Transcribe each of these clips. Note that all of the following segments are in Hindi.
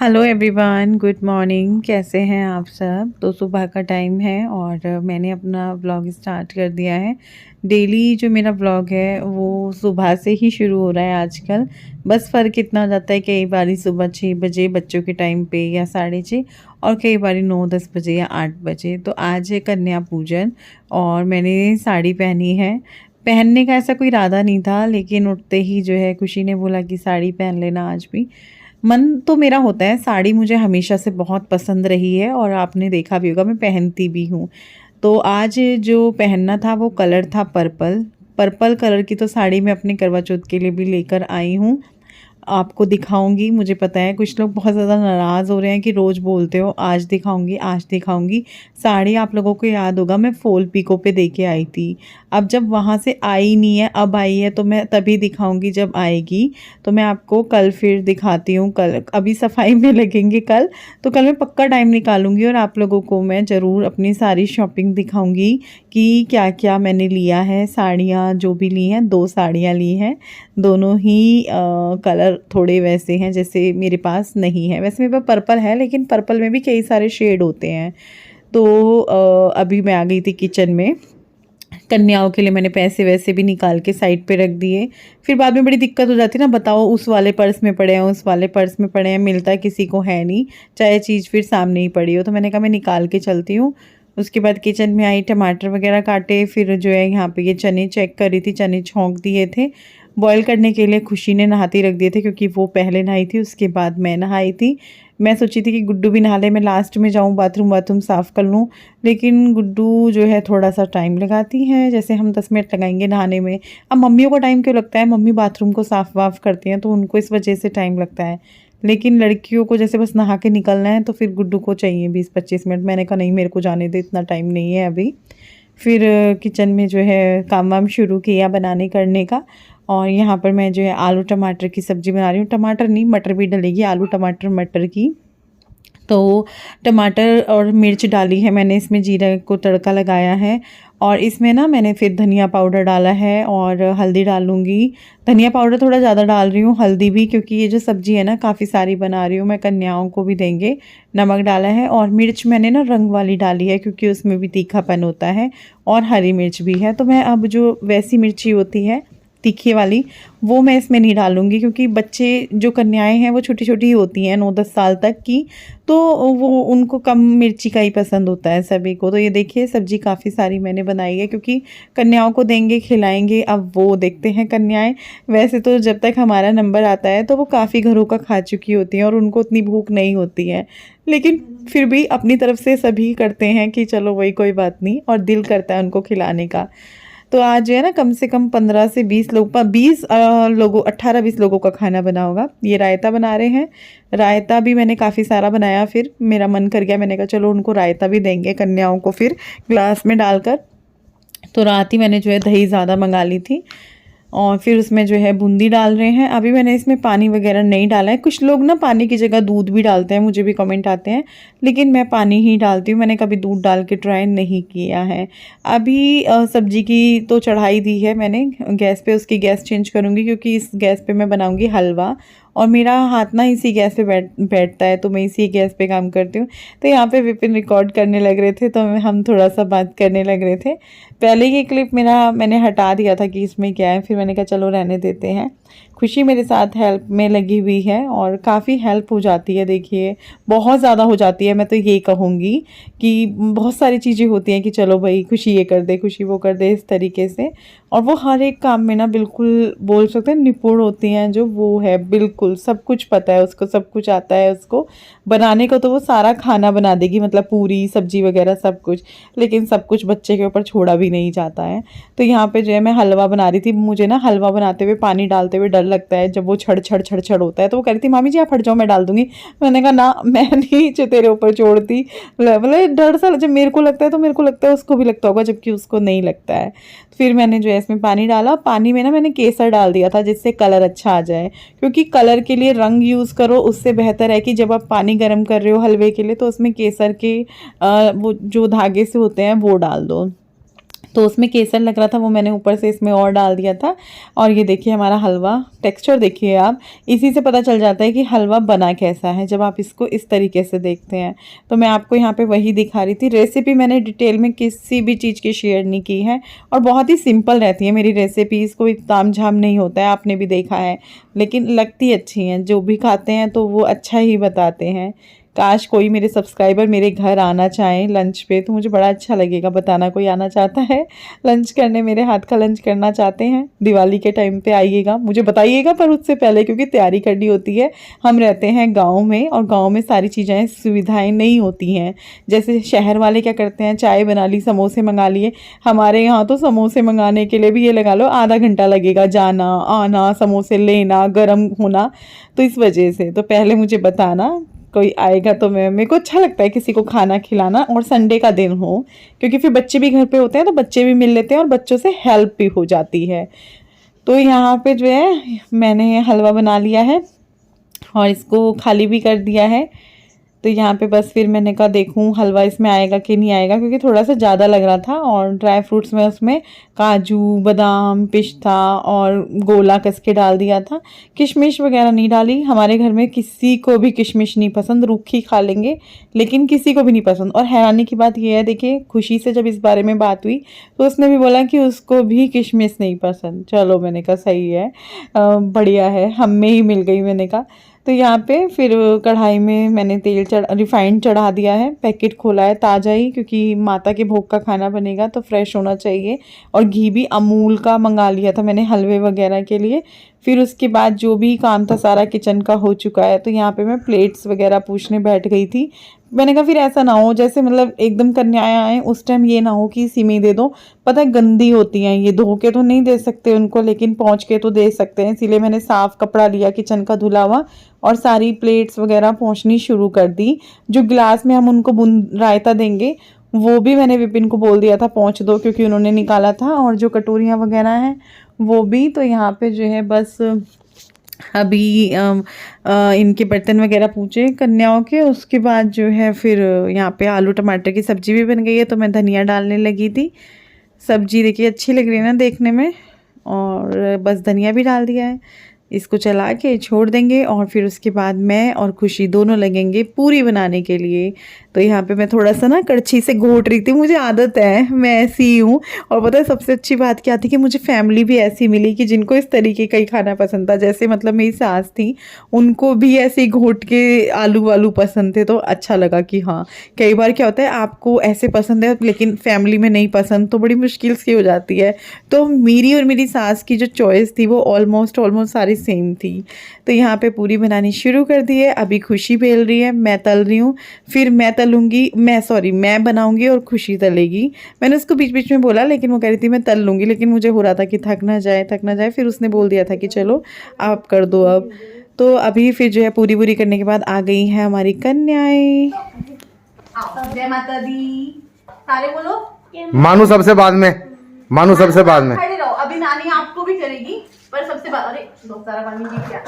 Hello everyone, good morning. कैसे हैं आप सब? तो सुबह का टाइम है और मैंने अपना व्लॉग स्टार्ट कर दिया है। डेली जो मेरा व्लॉग है वो सुबह से ही शुरू हो रहा है आजकल। बस फ़र्क इतना हो जाता है, कई बारी सुबह 6 बजे बच्चों के टाइम पे या 6:30, और कई बारी 9-10 बजे या 8 बजे। तो आज है कन्या पूजन और मैंने साड़ी पहनी है। पहनने का ऐसा कोई इरादा नहीं था, लेकिन उठते ही जो है खुशी ने बोला कि साड़ी पहन लेना आज भी। मन तो मेरा होता है, साड़ी मुझे हमेशा से बहुत पसंद रही है और आपने देखा भी होगा मैं पहनती भी हूँ। तो आज जो पहनना था वो कलर था पर्पल। पर्पल कलर की तो साड़ी मैं अपने करवा चौथ के लिए भी लेकर आई हूँ। आपको दिखाऊँगी। मुझे पता है कुछ लोग बहुत ज़्यादा नाराज़ हो रहे हैं कि रोज़ बोलते हो आज दिखाऊँगी, आज दिखाऊँगी। साड़ी आप लोगों को याद होगा मैं फॉल पिको पे दे के आई थी। अब जब वहाँ से आई नहीं है, अब आई है तो मैं तभी दिखाऊँगी जब आएगी। तो मैं आपको कल फिर दिखाती हूँ। कल अभी सफाई में लगेंगे कल, तो कल मैं पक्का टाइम निकालूँगी और आप लोगों को मैं ज़रूर अपनी सारी शॉपिंग दिखाऊँगी कि क्या-क्या मैंने लिया है। साड़ियाँ जो भी ली हैं, 2 साड़ियाँ ली हैं। दोनों ही कलर थोड़े वैसे हैं जैसे मेरे पास नहीं है। वैसे मेरे पास पर्पल है, लेकिन पर्पल में भी कई सारे शेड होते हैं। तो अभी मैं आ गई थी किचन में। कन्याओं के लिए मैंने पैसे वैसे भी निकाल के साइड पे रख दिए। फिर बाद में बड़ी दिक्कत हो जाती है ना, बताओ उस वाले पर्स में पड़े हैं, उस वाले पर्स में पड़े हैं, मिलता किसी को है नहीं, चाहे चीज़ फिर सामने ही पड़ी हो। तो मैंने कहा मैं निकाल के चलती हूँ। उसके बाद किचन में आई, टमाटर वगैरह काटे, फिर जो है यहाँ पे ये चने चेक कर रही थी, चने छौंक दिए थे बॉयल करने के लिए। खुशी ने नहाती रख दिए थे क्योंकि वो पहले नहाई थी, उसके बाद मैं नहाई थी। मैं सोची थी कि गुड्डू भी नहा ले, मैं लास्ट में जाऊँ बाथरूम साफ़ कर लूँ, लेकिन गुड्डू जो है थोड़ा-सा टाइम लगाती हैं, जैसे हम 10 मिनट लगाएँगे नहाने में। अब मम्मियों को टाइम क्यों लगता है? मम्मी बाथरूम को साफ़-वाफ़ करती हैं, तो उनको इस वजह से टाइम लगता है। लेकिन लड़कियों को जैसे बस नहा के निकलना है, तो फिर गुड्डू को चाहिए 20-25 मिनट। मैंने कहा नहीं, मेरे को जाने दे, इतना टाइम नहीं है अभी। फिर किचन में जो है काम-वाम शुरू किया बनाने करने का, और यहाँ पर मैं जो है आलू टमाटर की सब्ज़ी बना रही हूँ। टमाटर नहीं, मटर भी डलेगी, आलू टमाटर मटर की। तो टमाटर और मिर्च डाली है मैंने, इसमें जीरा को तड़का लगाया है, और इसमें ना मैंने फिर धनिया पाउडर डाला है और हल्दी डालूँगी। धनिया पाउडर थोड़ा ज़्यादा डाल रही हूँ, हल्दी भी, क्योंकि ये जो सब्ज़ी है ना काफ़ी सारी बना रही हूँ मैं, कन्याओं को भी देंगे। नमक डाला है और मिर्च मैंने ना रंग वाली डाली है क्योंकि उसमें भी तीखापन होता है, और हरी मिर्च भी है। तो मैं अब जो वैसी मिर्ची होती है तीखी वाली, वो मैं इसमें नहीं डालूँगी, क्योंकि बच्चे जो कन्याएँ हैं वो छोटी-छोटी ही होती हैं, 9-10 साल तक की, तो वो उनको कम मिर्ची का ही पसंद होता है सभी को। तो ये देखिए सब्ज़ी काफ़ी सारी मैंने बनाई है क्योंकि कन्याओं को देंगे, खिलाएँगे। अब वो देखते हैं कन्याएँ, वैसे तो जब तक हमारा नंबर आता है तो वो काफ़ी घरों का खा चुकी होती हैं और उनको उतनी भूख नहीं होती है। लेकिन फिर भी अपनी तरफ से सभी करते हैं कि चलो वही, कोई बात नहीं, और दिल करता है उनको खिलाने का। तो आज जो है ना कम से कम 15 से 20 लोग, 20 लोगों, 18-20 लोगों का खाना बना होगा। ये रायता बना रहे हैं। रायता भी मैंने काफ़ी सारा बनाया, फिर मेरा मन कर गया, मैंने कहा चलो उनको रायता भी देंगे कन्याओं को फिर ग्लास में डालकर। तो रात ही मैंने जो है दही ज़्यादा मंगा ली थी, और फिर उसमें जो है बूंदी डाल रहे हैं। अभी मैंने इसमें पानी वगैरह नहीं डाला है। कुछ लोग ना पानी की जगह दूध भी डालते हैं, मुझे भी कमेंट आते हैं, लेकिन मैं पानी ही डालती हूँ। मैंने कभी दूध डाल के ट्राई नहीं किया है। अभी सब्जी की तो चढ़ाई दी है मैंने गैस पे, उसकी गैस चेंज करूँगी क्योंकि इस गैस पे मैं बनाऊँगी हलवा, और मेरा हाथ ना इसी गैस पे बैठता है, तो मैं इसी गैस पे काम करती हूँ। तो यहाँ पे विपिन रिकॉर्ड करने लग रहे थे, तो हम थोड़ा सा बात करने लग रहे थे। पहले ये क्लिप मेरा मैंने हटा दिया था कि इसमें क्या है, फिर मैंने कहा चलो रहने देते हैं। खुशी मेरे साथ हेल्प में लगी हुई है और काफ़ी हेल्प हो जाती है, देखिए बहुत ज़्यादा हो जाती है। मैं तो ये कहूँगी कि बहुत सारी चीज़ें होती हैं कि चलो भाई खुशी ये कर दे, खुशी वो कर दे, इस तरीके से। और वो हर एक काम में ना बिल्कुल बोल सकते हैं निपुण होती हैं, जो वो है बिल्कुल सब कुछ पता है उसको, सब कुछ आता है उसको बनाने को। तो वो सारा खाना बना देगी, मतलब पूरी सब्जी वगैरह सब कुछ, लेकिन सब कुछ बच्चे के ऊपर छोड़ा भी नहीं जाता है। तो यहाँ पे जो है मैं हलवा बना रही थी। मुझे ना हलवा बनाते हुए, पानी डालते हुए डर लगता है, जब वो छड़ छड़ छड़ छड़ होता है। तो वो कह रही थी मामी जी आप हट जाओ, मैं डाल दूंगी। मैंने कहा ना, मैं नहीं जो तेरे ऊपर छोड़ती। मतलब डर सा जब मेरे को लगता है तो मेरे को लगता है उसको भी लगता होगा, जबकि उसको नहीं लगता है। फिर मैंने जो है इसमें पानी डाला। पानी में ना मैंने केसर डाल दिया था जिससे कलर अच्छा आ जाए, क्योंकि कलर के लिए रंग यूज़ करो, उससे बेहतर है कि जब आप पानी गर्म कर रहे हो हलवे के लिए तो उसमें केसर के वो जो धागे से होते हैं वो डाल दो। तो उसमें केसर लग रहा था, वो मैंने ऊपर से इसमें और डाल दिया था। और ये देखिए हमारा हलवा, टेक्सचर देखिए आप, इसी से पता चल जाता है कि हलवा बना कैसा है जब आप इसको इस तरीके से देखते हैं। तो मैं आपको यहाँ पे वही दिखा रही थी। रेसिपी मैंने डिटेल में किसी भी चीज़ की शेयर नहीं की है और बहुत ही सिंपल रहती है मेरी रेसिपीज़, कोई ताम झाम नहीं होता है, आपने भी देखा है, लेकिन लगती अच्छी हैं। जो भी खाते हैं तो वो अच्छा ही बताते हैं। काश कोई मेरे सब्सक्राइबर मेरे घर आना चाहें लंच पे, तो मुझे बड़ा अच्छा लगेगा। बताना कोई आना चाहता है लंच करने, मेरे हाथ का लंच करना चाहते हैं, दिवाली के टाइम पे आइएगा, मुझे बताइएगा, पर उससे पहले, क्योंकि तैयारी करनी होती है। हम रहते हैं गांव में और गांव में सारी चीज़ें सुविधाएं नहीं होती हैं। जैसे शहर वाले क्या करते हैं, चाय बना ली, समोसे मंगा लिए। हमारे यहाँ तो समोसे मंगाने के लिए भी ये लगा लो आधा घंटा लगेगा, जाना आना, समोसे लेना, गर्म होना। तो इस वजह से तो पहले मुझे बताना कोई आएगा तो मेरे को अच्छा लगता है किसी को खाना खिलाना, और संडे का दिन हो, क्योंकि फिर बच्चे भी घर पे होते हैं तो बच्चे भी मिल लेते हैं और बच्चों से हेल्प भी हो जाती है। तो यहाँ पे जो है मैंने हलवा बना लिया है और इसको खाली भी कर दिया है। तो यहाँ पे बस फिर मैंने कहा देखूँ हलवा इसमें आएगा कि नहीं आएगा, क्योंकि थोड़ा सा ज़्यादा लग रहा था। और ड्राई फ्रूट्स में उसमें काजू, बादाम, पिस्ता और गोला कस के डाल दिया था। किशमिश वगैरह नहीं डाली, हमारे घर में किसी को भी किशमिश नहीं पसंद, रूखी खा लेंगे लेकिन किसी को भी नहीं पसंद। और हैरानी की बात यह है, देखिए खुशी से जब इस बारे में बात हुई तो उसने भी बोला कि उसको भी किशमिश नहीं पसंद। चलो मैंने कहा सही है, बढ़िया है, हम में ही मिल गई। मैंने कहा तो यहाँ पे फिर कढ़ाई में मैंने रिफाइंड चढ़ा दिया है। पैकेट खोला है ताज़ा ही, क्योंकि माता के भोग का खाना बनेगा तो फ्रेश होना चाहिए। और घी भी अमूल का मंगा लिया था मैंने हलवे वगैरह के लिए। फिर उसके बाद जो भी काम था सारा किचन का हो चुका है। तो यहाँ पे मैं प्लेट्स वगैरह पूछने बैठ गई थी। मैंने कहा फिर ऐसा ना हो जैसे मतलब एकदम कन्याएं आए उस टाइम ये ना हो कि इसी में दे दो, पता है गंदी होती हैं ये, धो के तो नहीं दे सकते उनको, लेकिन पहुँच के तो दे सकते हैं। इसीलिए मैंने साफ कपड़ा लिया किचन का धुला हुआ और सारी प्लेट्स वगैरह पहुँचनी शुरू कर दी। जो गिलास में हम उनको रायता देंगे वो भी मैंने विपिन को बोल दिया था पहुँच दो, क्योंकि उन्होंने निकाला था। और जो कटोरियाँ वगैरह हैं वो भी। तो यहाँ पे जो है बस अभी इनके बर्तन वगैरह पूछे कन्याओं के, उसके बाद जो है फिर यहाँ पे आलू टमाटर की सब्ज़ी भी बन गई है। तो मैं धनिया डालने लगी थी। सब्ज़ी देखिए अच्छी लग रही है ना देखने में, और बस धनिया भी डाल दिया है। इसको चला के छोड़ देंगे और फिर उसके बाद मैं और खुशी दोनों लगेंगे पूरी बनाने के लिए। तो यहाँ पे मैं थोड़ा सा ना कड़छी से घोट रही थी, मुझे आदत है, मैं ऐसी ही हूँ। और पता है सबसे अच्छी बात क्या थी कि मुझे फैमिली भी ऐसी मिली कि जिनको इस तरीके का ही खाना पसंद था। जैसे मतलब मेरी सास थी, उनको भी ऐसे ही घोट के आलू वालू पसंद थे। तो अच्छा लगा कि हाँ, कई बार क्या होता है आपको ऐसे पसंद है लेकिन फैमिली में नहीं पसंद, तो बड़ी मुश्किल सी हो जाती है। तो मेरी और मेरी सास की जो चॉइस थी वो ऑलमोस्ट सारी सेम थी। तो यहाँ पे पूरी बनानी शुरू कर दी है। अभी खुशी बेल रही है, मैं तल रही हूँ, फिर मैं बनाऊंगी और खुशी तलेगी। मैंने उसको बीच बीच में बोला, लेकिन वो कह रही थी मैं तल लूँगी, लेकिन मुझे हो रहा था कि थक ना जाए। फिर उसने बोल दिया था कि चलो आप कर दो अब। तो अभी फिर जो है पूरी करने के बाद आ गई हैं हमारी कन्याएं। जय माता दी, सारे बोलो। मानू सबसे बाद में, खड़े रहो, अभी नानी आपको भी करेगी, पर सबसे बाद। अरे बहुत सारा पानी पी क्या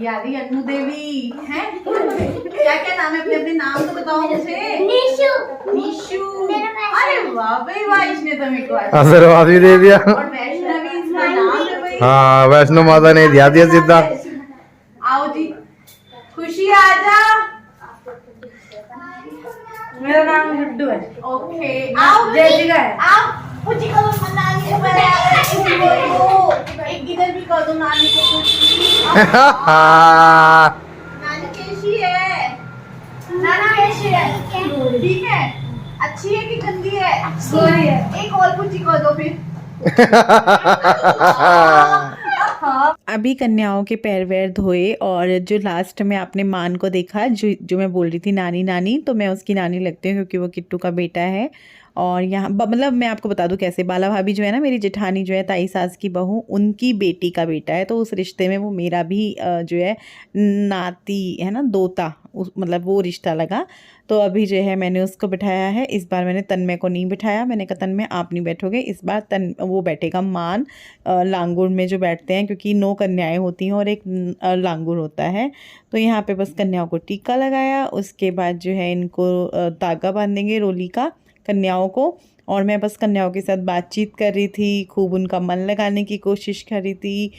यादी अनु देवी है। क्या क्या नाम है, अपने अपने नाम तो बताओ मुझे। निशु। अरे वाह भाई वाह, इसने तो मेरे को आशीर्वाद भी दे दिया। और वैष्णवी इसका नाम है भाई। हाँ, वैष्णो माता ने दिया सीधा। आओ जी, खुशी आजा। मेरा नाम गुड्डू है। ओके, आओ जयसिका है। आओ पूछी करो नानी को, एक इधर भी कर दो नानी को पूछी। नानी कैसी है? नाना कैसी है? ठीक है, अच्छी है कि गंदी है? अच्छी है। एक और पूछी कर दो फिर। अभी कन्याओं के पैर वैर धोए, और जो लास्ट में आपने मान को देखा, जो मैं बोल रही थी नानी नानी, तो मैं उसकी नानी लगती हूँ क्योंकि वो किट्टू का बेटा है। और यहाँ मतलब मैं आपको बता दूँ कैसे, बाला भाभी जो है ना मेरी जेठानी जो है ताई सास की बहू, उनकी बेटी का बेटा है। तो उस रिश्ते में वो मेरा भी जो है नाती है ना, दोता, मतलब वो रिश्ता लगा। तो अभी जो है मैंने उसको बिठाया है। इस बार मैंने तन्मय को नहीं बिठाया, मैंने कहा तन्मय आप नहीं बैठोगे, इस बार वो बैठेगा मान लांगुर में जो बैठते हैं, क्योंकि 9 कन्याएं होती हैं और एक लांगुर होता है। तो यहाँ पे बस कन्याओं को टीका लगाया, उसके बाद जो है इनको धागा बांधेंगे रोली का, कन्याओं को, और मैं बस कन्याओं के साथ बातचीत कर रही थी, खूब उनका मन लगाने की कोशिश कर रही थी।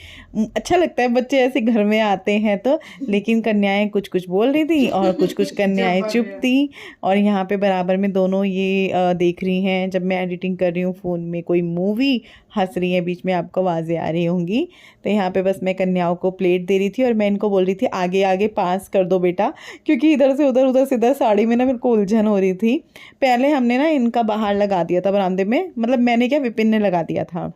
अच्छा लगता है बच्चे ऐसे घर में आते हैं तो, लेकिन कन्याएं कुछ कुछ बोल रही थी और कुछ कुछ कन्याएं चुप थी। और यहाँ पे बराबर में दोनों ये देख रही हैं, जब मैं एडिटिंग कर रही हूँ फ़ोन में कोई मूवी, हंस रही है, बीच में आपको आवाज़ें आ रही होंगी। तो यहाँ पे बस मैं कन्याओं को प्लेट दे रही थी और मैं इनको बोल रही थी आगे आगे पास कर दो बेटा, क्योंकि इधर से उधर, उधर से इधर साड़ी में ना मेरे को उलझन हो रही थी। पहले हमने ना इनका बाहर लगा दिया था बरामदे में, मतलब मैंने क्या, विपिन ने लगा दिया था।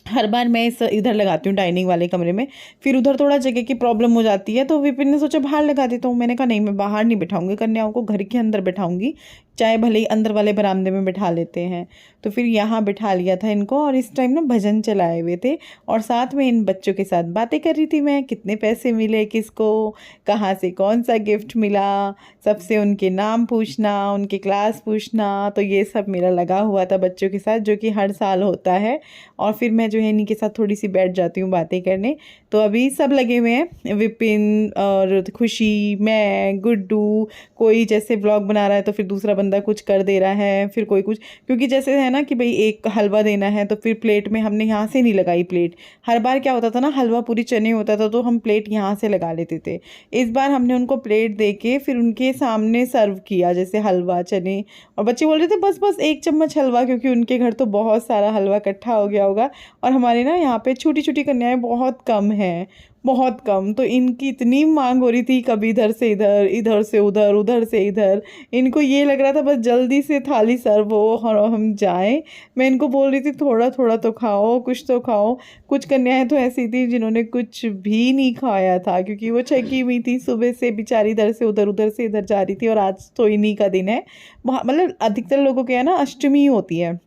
हर बार मैं इस इधर लगाती हूँ डाइनिंग वाले कमरे में, फिर उधर थोड़ा जगह की प्रॉब्लम हो जाती है, तो विपिन ने सोचा बाहर लगा देता हूँ। मैंने कहा नहीं, मैं बाहर नहीं बिठाऊंगी कन्याओं को, घर के अंदर बिठाऊंगी, चाहे भले ही अंदर वाले बरामदे में बिठा लेते हैं। तो फिर यहाँ बिठा लिया था इनको, और इस टाइम ना भजन चलाए हुए थे और साथ में इन बच्चों के साथ बातें कर रही थी मैं, कितने पैसे मिले किसको, कहाँ से कौन सा गिफ्ट मिला, सबसे उनके नाम पूछना, उनके क्लास पूछना। तो ये सब मेरा लगा हुआ था बच्चों के साथ, जो कि हर साल होता है। और फिर मैं जो है इन्हीं के साथ थोड़ी सी बैठ जाती हूँ बातें करने। तो अभी सब लगे हुए हैं, विपिन और खुशी, मैं, गुड्डू, कोई जैसे व्लॉग बना रहा है तो फिर दूसरा बंदा कुछ कर दे रहा है, फिर कोई कुछ, क्योंकि जैसे है ना कि भाई एक हलवा देना है तो फिर प्लेट में हमने यहाँ से नहीं लगाई प्लेट। हर बार क्या होता था ना, हलवा पूरी चने होता था तो हम प्लेट यहाँ से लगा लेते थे। इस बार हमने उनको प्लेट दे के फिर उनके सामने सर्व किया, जैसे हलवा चने, और बच्चे बोल रहे थे बस बस 1 चम्मच हलवा, क्योंकि उनके घर तो बहुत सारा हलवा इकट्ठा हो गया होगा। और हमारे ना यहाँ पे छोटी छोटी कन्याएं बहुत कम हैं, बहुत कम, तो इनकी इतनी मांग हो रही थी, कभी इधर से इधर, इधर से उधर, उधर से इधर। इनको ये लग रहा था बस जल्दी से थाली सर्व हो और हम जाएं। मैं इनको बोल रही थी थोड़ा थोड़ा तो खाओ, कुछ तो खाओ। कुछ कन्याएं तो ऐसी थी जिन्होंने कुछ भी नहीं खाया था, क्योंकि वो छकी हुई थी, सुबह से बेचारी इधर से उधर, उधर से इधर जा रही थी। और आज तो इन्हीं का दिन है, मतलब अधिकतर लोगों के यहाँ ना अष्टमी होती है,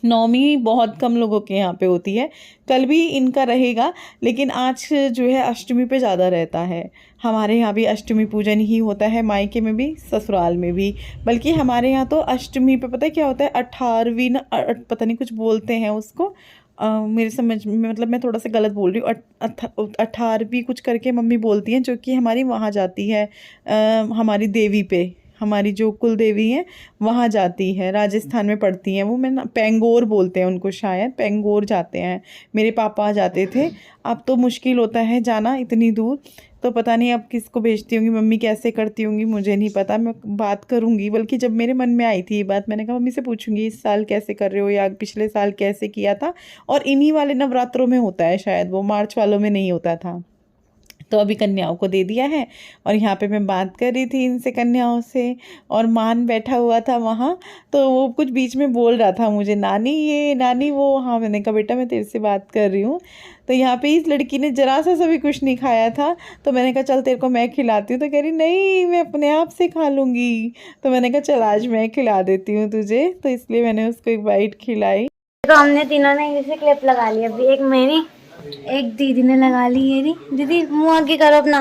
नवमी बहुत कम लोगों के यहाँ पे होती है। कल भी इनका रहेगा, लेकिन आज जो है अष्टमी पे ज़्यादा रहता है। हमारे यहाँ भी अष्टमी पूजन ही होता है, मायके में भी ससुराल में भी। बल्कि हमारे यहाँ तो अष्टमी पे पता है क्या होता है, 18वीं ना, पता नहीं कुछ बोलते हैं उसको, मेरे समझ में, मतलब मैं थोड़ा सा गलत बोल रही हूँ, 18वीं कुछ करके मम्मी बोलती हैं, जो कि हमारी वहाँ जाती है, हमारी देवी पे, हमारी जो कुल देवी हैं वहाँ जाती है, राजस्थान में पड़ती हैं वो। मैं ना पेंगोर बोलते हैं उनको, शायद पेंगोर जाते हैं। मेरे पापा जाते थे, अब तो मुश्किल होता है जाना इतनी दूर, तो पता नहीं अब किसको भेजती होंगी, मम्मी कैसे करती होंगी मुझे नहीं पता। मैं बात करूँगी, बल्कि जब मेरे मन में आई थी ये बात, मैंने कहा मम्मी से पूछूंगी इस साल कैसे कर रहे हो, या पिछले साल कैसे किया था। और इन्हीं वाले नवरात्रों में होता है शायद, वो मार्च वालों में नहीं होता था। तो अभी कन्याओं को दे दिया है, और यहाँ पे मैं बात कर रही थी इनसे, कन्याओं से, और मान बैठा हुआ था वहाँ, तो वो कुछ बीच में बोल रहा था मुझे, नानी ये, नानी वो। हाँ, मैंने कहा बेटा मैं तेरे से बात कर रही हूँ। तो यहाँ पे इस लड़की ने जरा सा भी कुछ नहीं खाया था, तो मैंने कहा चल तेरे को मैं खिलाती हूँ। तो कह रही नहीं, मैं अपने आप से खा लूँगी। तो मैंने कहा चल आज मैं खिला देती हूँ तुझे, तो इसलिए मैंने उसको एक बाइट खिलाई। तो हमने तीनों ने जैसे क्लिप लगा ली, अभी एक मेरी, एक दीदी ने लगा ली। ये दीदी मुँह आगे करो अपना,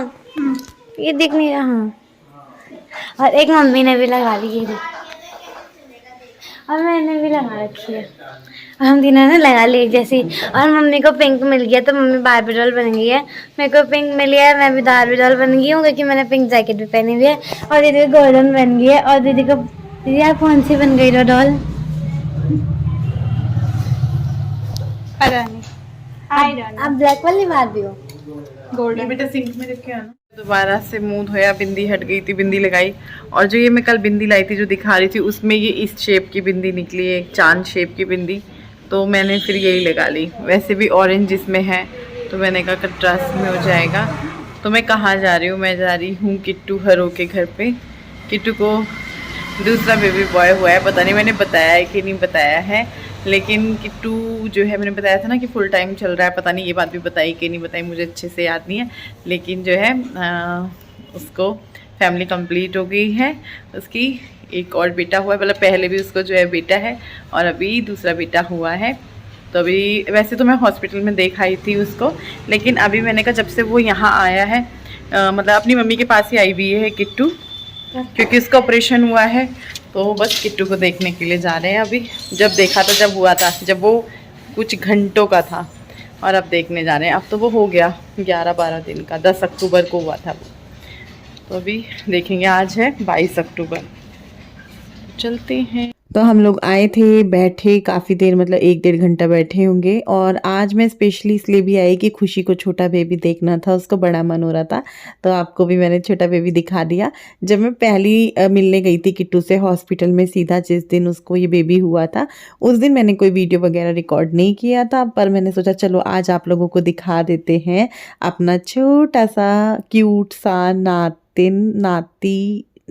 ये दिख नहीं रहा। और एक मम्मी ने भी लगा ली, ये और मैंने भी लगा रखी है, और हम तीनों ने लगा ली जैसी। और मम्मी को पिंक मिल गया, तो मम्मी बारबी डॉल बन गई है। मेरे को पिंक मिल गया है, मैं भी बारबी डॉल बन गई हूँ, क्योंकि मैंने पिंक जैकेट भी पहनी हुई है। और दीदी गोल्डन बन गई है। और दीदी को, दीदी आप कौन सी बन गई हो डॉल? आप ब्लैक वाली बारबी हो? गोल्डन। बेटा सिंक में रख के आना। दोबारा से मुंह धोया, बिंदी हट गई थी, बिंदी लगाई। और जो ये मैं कल बिंदी लाई थी जो दिखा रही थी, उसमें ये इस शेप की बिंदी निकली है, एक चांद शेप की बिंदी, तो मैंने फिर यही लगा ली। वैसे भी ऑरेंज इसमें है, तो मैंने कहा कंट्रास्ट में हो जाएगा। तो मैं कहाँ जा रही हूँ, मैं जा रही हूँ किट्टू हरो के घर पे। किट्टू को दूसरा बेबी बॉय हुआ है, पता नहीं मैंने बताया है कि नहीं बताया है, लेकिन किट्टू जो है मैंने बताया था ना कि फुल टाइम चल रहा है, पता नहीं ये बात भी बताई कि नहीं बताई, मुझे अच्छे से याद नहीं है। लेकिन जो है उसको फैमिली कंप्लीट हो गई है, उसकी एक और बेटा हुआ है, मतलब पहले भी उसको जो है बेटा है और अभी दूसरा बेटा हुआ है। तो अभी वैसे तो मैं हॉस्पिटल में देख आई थी उसको, लेकिन अभी मैंने कहा जब से वो यहाँ आया है, मतलब अपनी मम्मी के पास ही आई हुई है किट्टू, क्योंकि उसका ऑपरेशन हुआ है, तो बस किट्टू को देखने के लिए जा रहे हैं। अभी जब देखा था, जब हुआ था, जब वो कुछ घंटों का था, और अब देखने जा रहे हैं। अब तो वो हो गया 11-12 दिन का, 10 अक्टूबर को हुआ था वो, तो अभी देखेंगे। आज है 22 अक्टूबर, चलते हैं। तो हम लोग आए थे, बैठे काफ़ी देर, मतलब 1 डेढ़ घंटा बैठे होंगे। और आज मैं स्पेशली इसलिए भी आई कि खुशी को छोटा बेबी देखना था, उसको बड़ा मन हो रहा था। तो आपको भी मैंने छोटा बेबी दिखा दिया। जब मैं पहली मिलने गई थी किट्टू से हॉस्पिटल में, सीधा जिस दिन उसको ये बेबी हुआ था, उस दिन मैंने कोई वीडियो वगैरह रिकॉर्ड नहीं किया था, पर मैंने सोचा चलो आज आप लोगों को दिखा देते हैं अपना छोटा सा क्यूट सा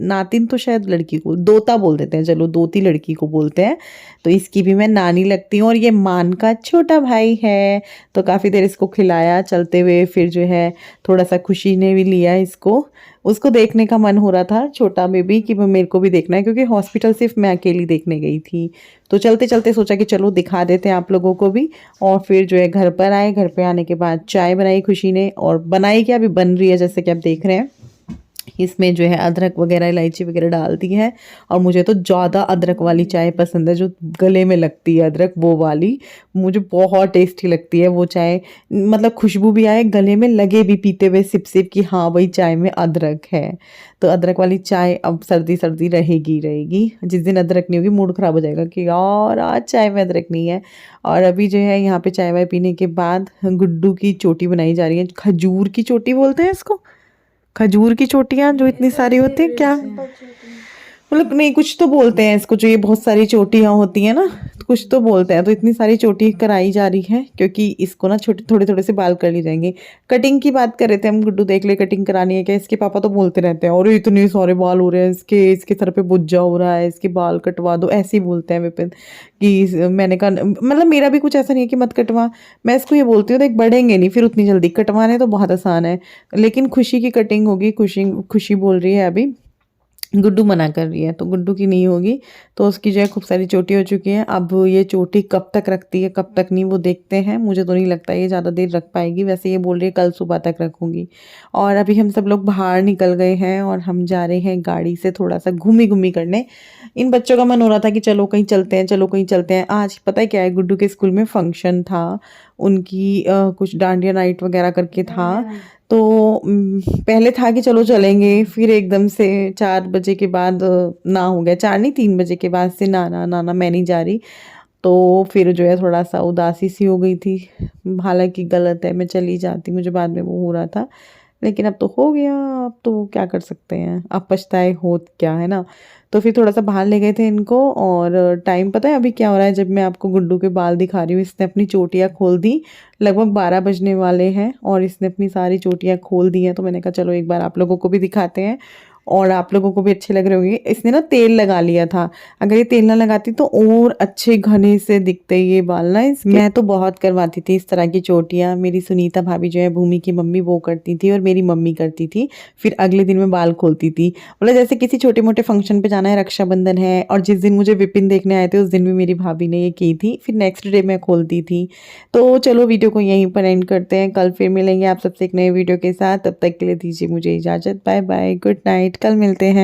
नातिन तो शायद लड़की को दोता बोल देते हैं, चलो दोती लड़की को बोलते हैं। तो इसकी भी मैं नानी लगती हूँ और ये मान का छोटा भाई है। तो काफ़ी देर इसको खिलाया चलते हुए, फिर जो है थोड़ा सा खुशी ने भी लिया इसको, उसको देखने का मन हो रहा था छोटा बेबी कि मेरे को भी देखना है, क्योंकि हॉस्पिटल सिर्फ मैं अकेली देखने गई थी। तो चलते चलते सोचा कि चलो दिखा देते हैं आप लोगों को भी। और फिर जो है घर पर आए, घर पे आने के बाद चाय बनाई खुशी ने, और बनाई क्या, अभी बन रही है जैसे कि आप देख रहे हैं। इसमें जो है अदरक वगैरह इलायची वगैरह डाल दी है। और मुझे तो ज़्यादा अदरक वाली चाय पसंद है, जो गले में लगती है अदरक, वो वाली मुझे बहुत टेस्टी लगती है वो चाय। मतलब खुशबू भी आए, गले में लगे भी पीते हुए सिप सिप कि हाँ भाई चाय में अदरक है। तो अदरक वाली चाय अब सर्दी सर्दी रहेगी। जिस दिन अदरक नहीं होगी मूड ख़राब हो जाएगा कि यार आज चाय में अदरक नहीं है। और अभी जो है यहाँ पे चाय वाय पीने के बाद गुड्डू की चोटी बनाई जा रही है। खजूर की चोटी बोलते हैं इसको, खजूर की चोटियाँ जो इतनी सारी होती है, क्या मतलब नहीं कुछ तो बोलते हैं इसको, जो ये बहुत सारी चोटियाँ होती हैं ना, तो कुछ तो बोलते हैं। तो इतनी सारी चोटी कराई जा रही है क्योंकि इसको ना छोटे थोड़े थोड़े से बाल कर लिए जाएंगे। कटिंग की बात कर रहे थे हम, गुड्डू देख ले कटिंग करानी है क्या, इसके पापा तो बोलते रहते हैं और इतने सारे बाल हो रहे हैं इसके सर पे बुज्जा हो रहा है, इसके बाल कटवा दो, ऐसे ही बोलते हैं विपिन। कि मैंने कहा मतलब मेरा भी कुछ ऐसा नहीं है कि मत कटवा, मैं इसको ये बोलती हूँ देख बढ़ेंगे नहीं फिर उतनी जल्दी, कटवाने तो बहुत आसान है। लेकिन खुशी की कटिंग होगी, खुशी बोल रही है अभी, गुड्डू मना कर रही है तो गुड्डू की नहीं होगी। तो उसकी जो है खूब सारी चोटी हो चुकी है। अब ये चोटी कब तक रखती है कब तक नहीं वो देखते हैं, मुझे तो नहीं लगता ये ज़्यादा देर रख पाएगी। वैसे ये बोल रही है कल सुबह तक रखूँगी। और अभी हम सब लोग बाहर निकल गए हैं और हम जा रहे हैं गाड़ी से थोड़ा सा घूमी करने। इन बच्चों का मन हो रहा था कि चलो कहीं चलते हैं, चलो कहीं चलते हैं। आज पता है क्या है, गुड्डू के स्कूल में फंक्शन था, उनकी कुछ डांडिया नाइट वगैरह करके था। तो पहले था कि चलो चलेंगे, फिर एकदम से 4 बजे के बाद ना हो गया, 4 नहीं 3 बजे के बाद से ना मैं नहीं जा रही। तो फिर जो है थोड़ा सा उदासी सी हो गई थी। हालांकि गलत है, मैं चली जाती, मुझे बाद में वो हो रहा था, लेकिन अब तो हो गया, अब तो क्या कर सकते हैं, अब पछताए होत क्या है ना। तो फिर थोड़ा सा बाहर ले गए थे इनको। और टाइम पता है अभी क्या हो रहा है, जब मैं आपको गुड्डू के बाल दिखा रही हूँ, इसने अपनी चोटियाँ खोल दी। लगभग 12 बजने वाले हैं और इसने अपनी सारी चोटियाँ खोल दी हैं। तो मैंने कहा चलो एक बार आप लोगों को भी दिखाते हैं और आप लोगों को भी अच्छे लग रहे होंगे। इसने ना तेल लगा लिया था, अगर ये तेल ना लगाती तो और अच्छे घने से दिखते ये बाल ना इसके। मैं तो बहुत करवाती थी इस तरह की चोटियाँ, मेरी सुनीता भाभी जो है भूमि की मम्मी वो करती थी और मेरी मम्मी करती थी। फिर अगले दिन मैं बाल खोलती थी, मतलब जैसे किसी छोटे मोटे फंक्शन पे जाना है, रक्षाबंधन है, और जिस दिन मुझे विपिन देखने आए थे उस दिन भी मेरी भाभी ने ये की थी, फिर नेक्स्ट डे मैं खोलती थी। तो चलो वीडियो को यहीं पर एंड करते हैं, कल फिर मिलेंगे आप सबसे एक नए वीडियो के साथ। तब तक के लिए दीजिए मुझे इजाज़त, बाय बाय, गुड नाइट, कल मिलते हैं।